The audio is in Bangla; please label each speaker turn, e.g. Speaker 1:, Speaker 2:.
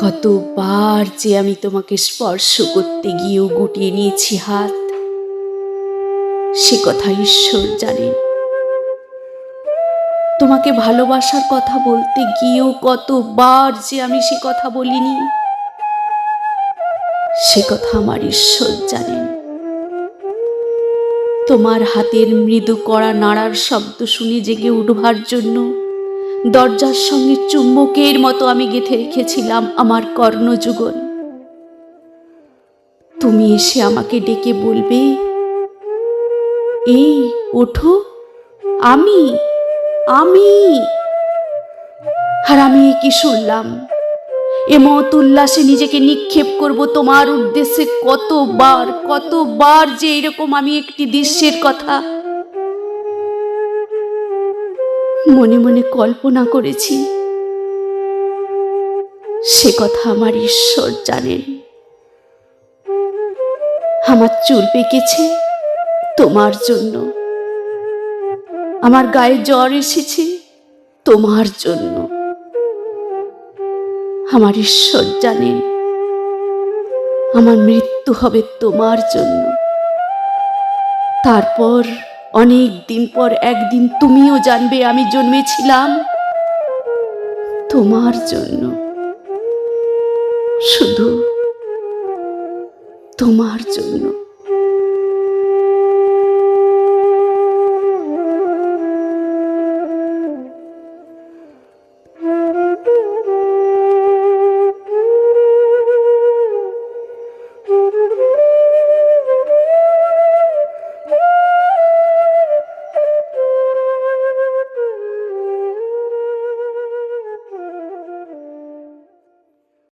Speaker 1: কতবার যে আমি তোমাকে স্পর্শ করতে গিয়েও গুটিয়ে নিয়েছি হাত, সে কথা ঈশ্বর জানেন। তোমাকে ভালোবাসার কথা বলতে গিয়েও কতবার যে আমি সে কথা বলিনি, সে কথা আমার ঈশ্বর জানেন। তোমার হাতের মৃদু কড়া নাড়ার শব্দ শুনে জেগে উঠবার জন্য দরজার সঙ্গে চুম্বকের মতো আমি গেঁথে রেখেছিলাম আমার কর্ণযুগল। তুমি এসে আমাকে ডেকে বলবে, এই ওঠো, আমি আমি আর আমি কি শুনলাম? এমত উল্লাসে নিজেকে নিক্ষেপ করব তোমার উদ্দেশ্যে। কতবার যে এরকম আমি একটি দৃশ্যের কথা মনে মনে কল্পনা করেছি, সে কথা আমার ঈশ্বর জানেন। আমার চুল পেকেছে তোমার জন্য, আমার গায়ে জ্বর এসেছে তোমার জন্য। আমার ঈশ্বর জানেন আমার মৃত্যু হবে তোমার জন্য। তারপর অনেক দিন পর একদিন তুমিও জানবে আমি জন্মেছিলাম তোমার জন্য, শুধু তোমার জন্য।